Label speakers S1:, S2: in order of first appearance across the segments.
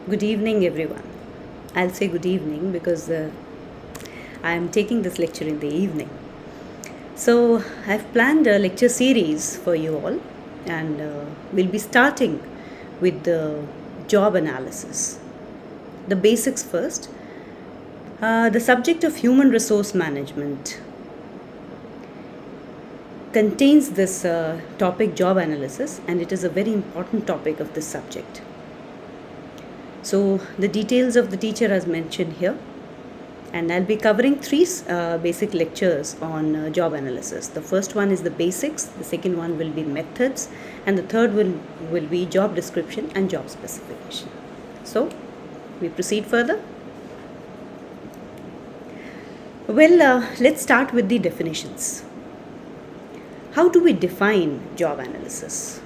S1: Good evening, everyone. I'll say good evening because I'm taking this lecture in the evening. So, I've planned a lecture series for you all, and we'll be starting with the job analysis. The basics first. The subject of human resource management contains this topic, job analysis, and it is a very important topic of this subject. So, the details of the teacher as mentioned here, and I'll be covering three basic lectures on job analysis. The first one is the basics, the second one will be methods, and the third will be job description and job specification. So, we proceed further. Well, let's start with the definitions. How do we define job analysis?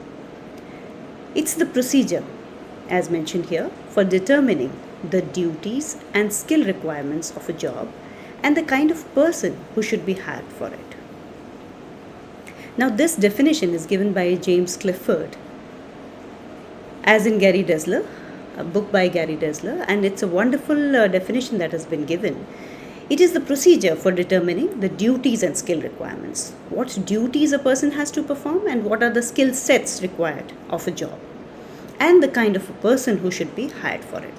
S1: It's the procedure, as mentioned here, for determining the duties and skill requirements of a job and the kind of person who should be hired for it. Now, this definition is given by James Clifford, as in Gary Dessler, a book by Gary Dessler, and it's a wonderful definition that has been given. It is the procedure for determining the duties and skill requirements. What duties a person has to perform and what are the skill sets required of a job, and the kind of a person who should be hired for it.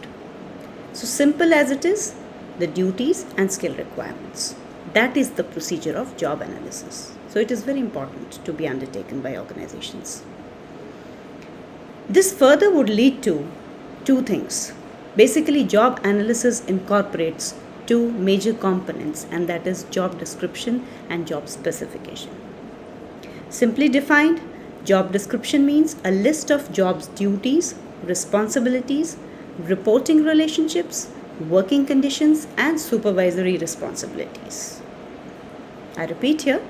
S1: So simple as it is, the duties and skill requirements. That is the procedure of job analysis. So it is very important to be undertaken by organizations. This further would lead to two things. Basically, job analysis incorporates two major components, and that is job description and job specification. Simply defined, job description means a list of job's duties, responsibilities, reporting relationships, working conditions, and supervisory responsibilities. I repeat here,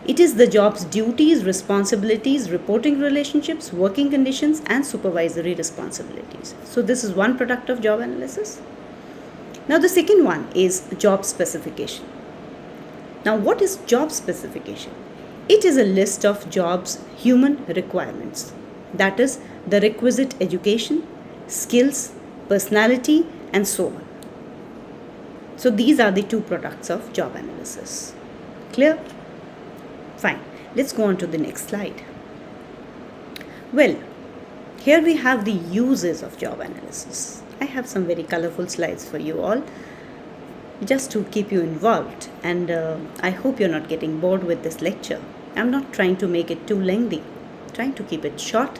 S1: it is the job's duties, responsibilities, reporting relationships, working conditions, and supervisory responsibilities. So this is one product of job analysis. Now the second one is job specification. Now what is job specification? It is a list of jobs' human requirements. That is the requisite education, skills, personality, and so on. So these are the two products of job analysis. Clear? Fine. Let's go on to the next slide. Well, here we have the uses of job analysis. I have some very colorful slides for you all just to keep you involved, and I hope you're not getting bored with this lecture. I'm not trying to make it too lengthy, trying to keep it short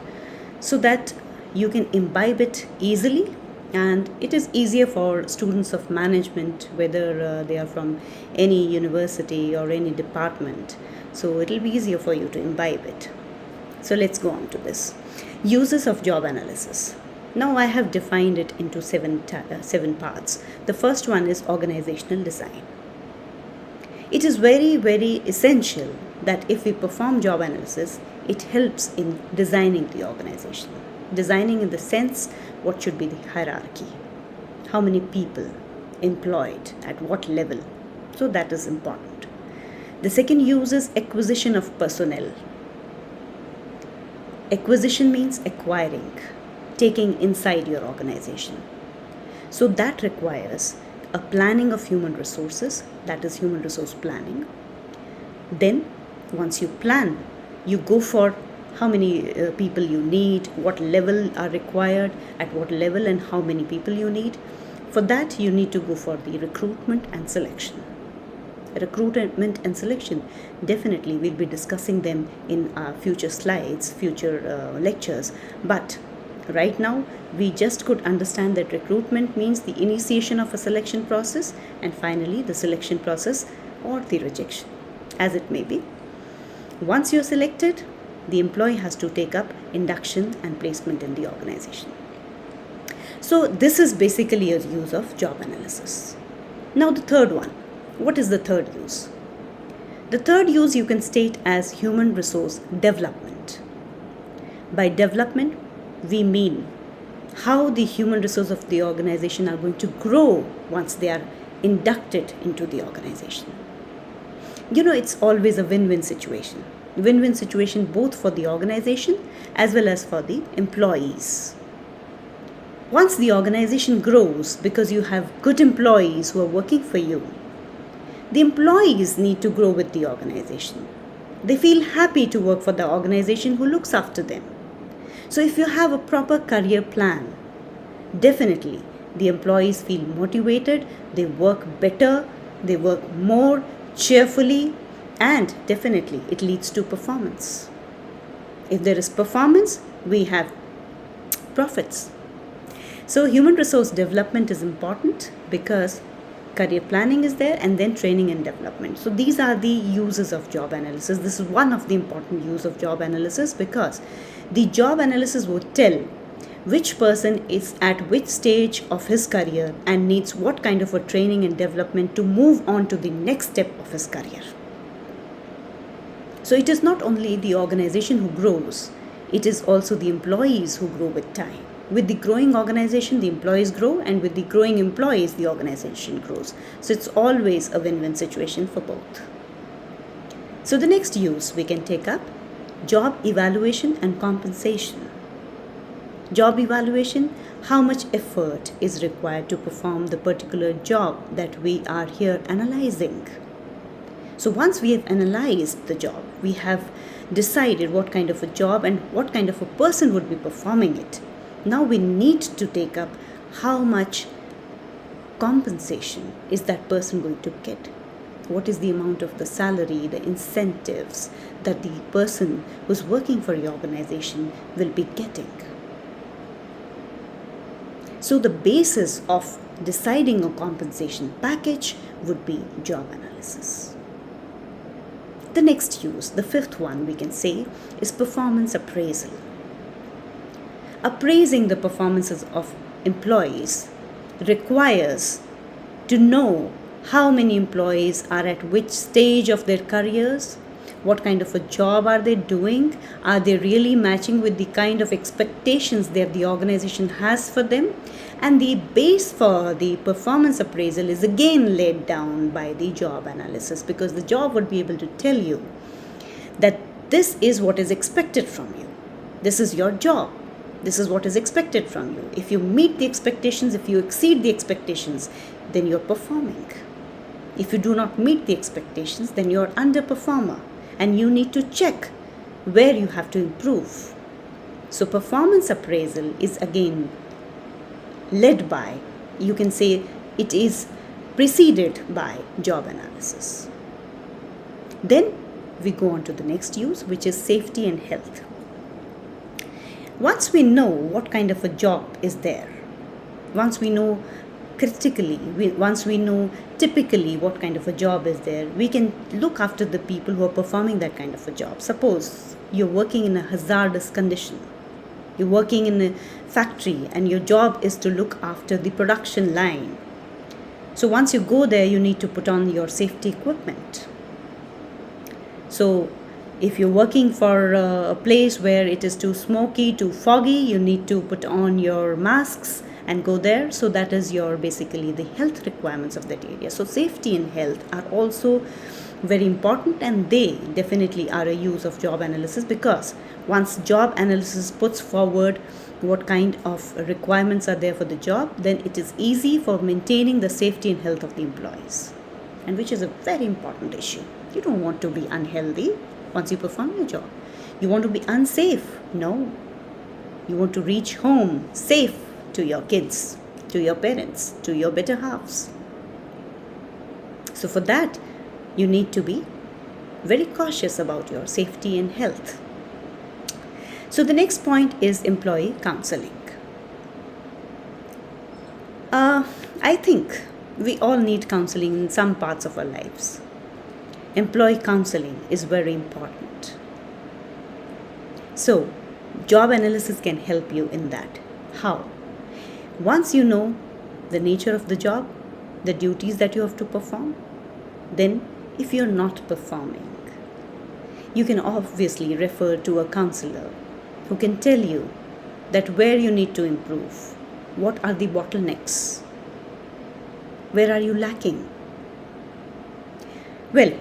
S1: so that you can imbibe it easily, and it is easier for students of management, whether they are from any university or any department. So it will be easier for you to imbibe it. So let's go on to this. Uses of job analysis. Now I have defined it into seven parts. The first one is organizational design. It is very, very essential that if we perform job analysis, it helps in designing the organization. Designing in the sense, what should be the hierarchy? How many people employed at what level? So that is important. The second use is acquisition of personnel. Acquisition means acquiring, taking inside your organization. So that requires a planning of human resources, that is human resource planning. Then once you plan, you go for how many people you need, what level are required, at what level and how many people you need. For that you need to go for the recruitment and selection. Recruitment and selection, definitely we'll be discussing them in our future slides, future lectures, but right now we just could understand that recruitment means the initiation of a selection process, and finally the selection process or the rejection, as it may be. Once you're selected, the employee has to take up induction and placement in the organization. So this is basically a use of job analysis. Now the third one. What is the third use? The third use you can state as human resource development. By development, we mean how the human resource of the organization are going to grow once they are inducted into the organization. It's always a win-win situation. Win-win situation both for the organization as well as for the employees. Once the organization grows because you have good employees who are working for you, the employees need to grow with the organization. They feel happy to work for the organization who looks after them. So if you have a proper career plan, definitely the employees feel motivated, they work better, they work more cheerfully, and definitely it leads to performance. If there is performance, we have profits. So human resource development is important because career planning is there, and then training and development. So these are the uses of job analysis. This is one of the important use of job analysis, because the job analysis would tell which person is at which stage of his career and needs what kind of a training and development to move on to the next step of his career. So it is not only the organization who grows, it is also the employees who grow with time. With the growing organization, the employees grow, and with the growing employees, the organization grows. So it's always a win-win situation for both. So the next use we can take up, job evaluation and compensation. Job evaluation, how much effort is required to perform the particular job that we are here analyzing. So once we have analyzed the job, we have decided what kind of a job and what kind of a person would be performing it. Now we need to take up how much compensation is that person going to get. What is the amount of the salary, the incentives that the person who's working for your organization will be getting. So the basis of deciding a compensation package would be job analysis. The next use, the fifth one we can say, is performance appraisal. Appraising the performances of employees requires to know how many employees are at which stage of their careers, what kind of a job are they doing, are they really matching with the kind of expectations that the organization has for them, and the base for the performance appraisal is again laid down by the job analysis, because the job would be able to tell you that this is what is expected from you, this is your job, this is what is expected from you. If you meet the expectations, if you exceed the expectations, then you're performing. If you do not meet the expectations, then you're underperformer, and you need to check where you have to improve. So performance appraisal is again led by, you can say it is preceded by job analysis. Then we go on to the next use, which is safety and health. Once we know what kind of a job is there, once we know critically, once we know typically what kind of a job is there, we can look after the people who are performing that kind of a job. Suppose you're working in a hazardous condition. You're working in a factory and your job is to look after the production line. So once you go there, you need to put on your safety equipment. So if you're working for a place where it is too smoky, too foggy, you need to put on your masks and go there. So that is your basically the health requirements of that area. So safety and health are also very important, and they definitely are a use of job analysis, because once job analysis puts forward what kind of requirements are there for the job, then it is easy for maintaining the safety and health of the employees, and which is a very important issue. You don't want to be unhealthy once you perform your job. You want to be unsafe? No. You want to reach home safe to your kids, to your parents, to your better halves. So for that, you need to be very cautious about your safety and health. So the next point is employee counseling. I think we all need counseling in some parts of our lives. Employee counseling is very important. So, job analysis can help you in that. How? Once you know the nature of the job, the duties that you have to perform, then if you're not performing, you can obviously refer to a counselor who can tell you that where you need to improve, what are the bottlenecks, where are you lacking. Well,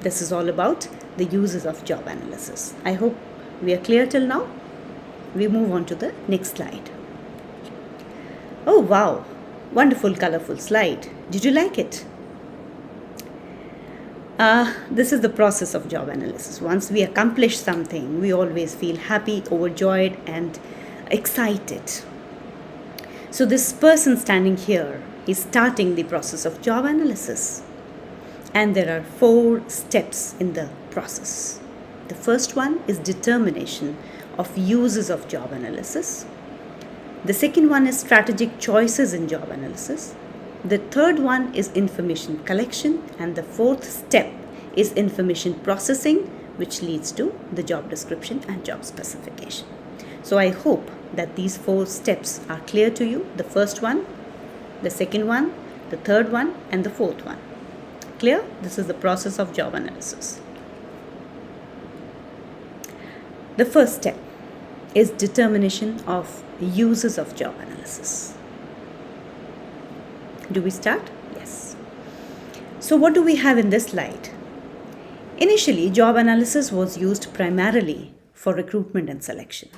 S1: this is all about the uses of job analysis. I hope we are clear till now. We move on to the next slide. Oh wow, wonderful colorful slide. Did you like it? This is the process of job analysis. Once we accomplish something, we always feel happy, overjoyed, and excited. So, this person standing here is starting the process of job analysis. And there are 4 steps in the process. The first one is determination of uses of job analysis. The second one is strategic choices in job analysis. The third one is information collection. And the fourth step is information processing, which leads to the job description and job specification. So I hope that these 4 steps are clear to you. The first one, the second one, the third one, and the fourth one. Clear? This is the process of job analysis. The first step is determination of uses of job analysis. Do we start? Yes. So what do we have in this slide? Initially, job analysis was used primarily for recruitment and selection.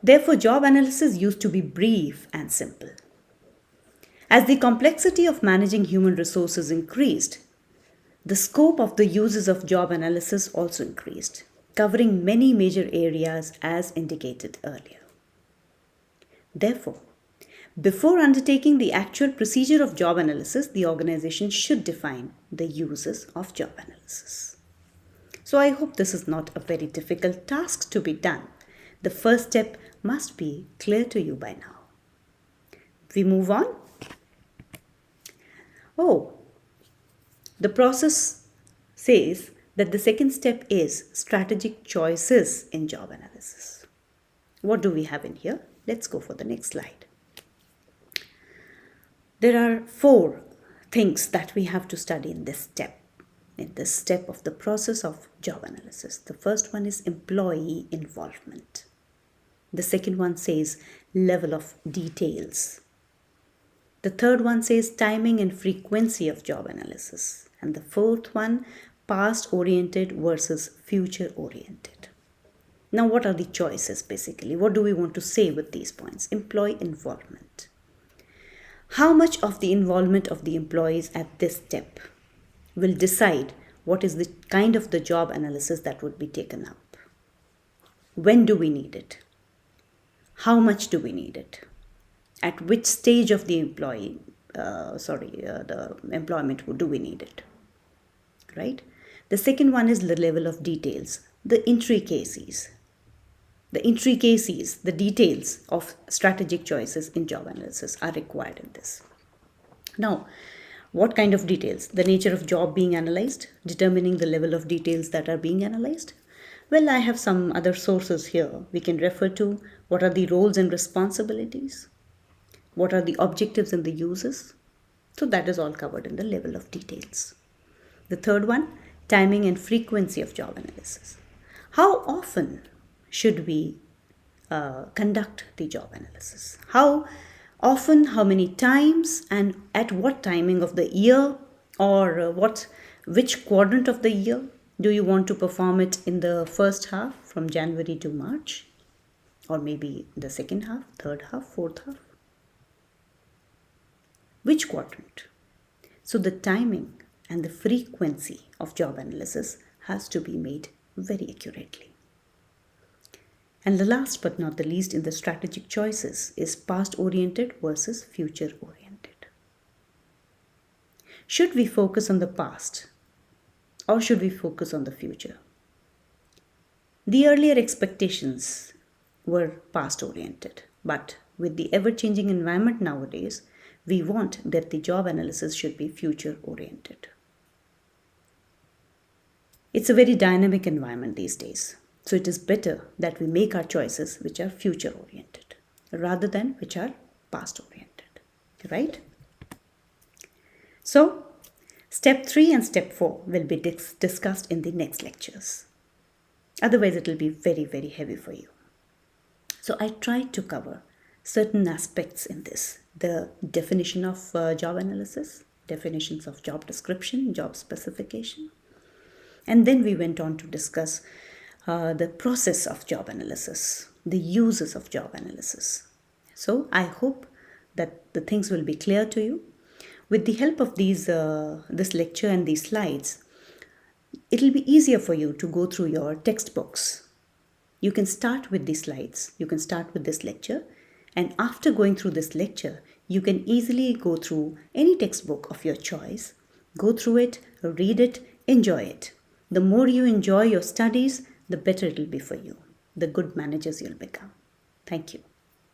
S1: Therefore, job analysis used to be brief and simple. As the complexity of managing human resources increased, the scope of the uses of job analysis also increased, covering many major areas as indicated earlier. Therefore, before undertaking the actual procedure of job analysis, the organization should define the uses of job analysis. So I hope this is not a very difficult task to be done. The first step must be clear to you by now. We move on. The process says that the second step is strategic choices in job analysis. What do we have in here? Let's go for the next slide. There are 4 things that we have to study in this step of the process of job analysis. The first one is employee involvement. The second one says level of details. The third one says timing and frequency of job analysis. And the fourth one, past oriented versus future oriented. Now, what are the choices basically? What do we want to say with these points? Employee involvement. How much of the involvement of the employees at this step will decide what is the kind of the job analysis that would be taken up? When do we need it? How much do we need it? At which stage of the the employment do we need it? Right? The second one is the level of details, the intricacies, the details of strategic choices in job analysis are required in this. Now, what kind of details? The nature of job being analyzed, determining the level of details that are being analyzed. Well, I have some other sources here. We can refer to what are the roles and responsibilities, what are the objectives and the uses. So that is all covered in the level of details. The third one, timing and frequency of job analysis. How often should we conduct the job analysis? How often, how many times, and at what timing of the year, or which quadrant of the year? Do you want to perform it in the first half from January to March? Or maybe the second half, third half, fourth half? Which quadrant? So the timing and the frequency of job analysis has to be made very accurately. And the last but not the least in the strategic choices is past-oriented versus future-oriented. Should we focus on the past or should we focus on the future? The earlier expectations were past-oriented, but with the ever-changing environment nowadays, we want that the job analysis should be future-oriented. It's a very dynamic environment these days. So it is better that we make our choices which are future-oriented rather than which are past-oriented. Right? So, step 3 and step 4 will be discussed in the next lectures. Otherwise, it will be very, very heavy for you. So I tried to cover certain aspects in this. The definition of job analysis, definitions of job description, job specification. And then we went on to discuss the process of job analysis, the uses of job analysis, So I hope that the things will be clear to you. With the help of this lecture and these slides, it'll be easier for you to go through your textbooks. You can start with these slides, you can start with this lecture, and after going through this lecture, you can easily go through any textbook of your choice. Go through it, read it, enjoy it. The more you enjoy your studies, the better it will be for you, the good managers you'll become. Thank you.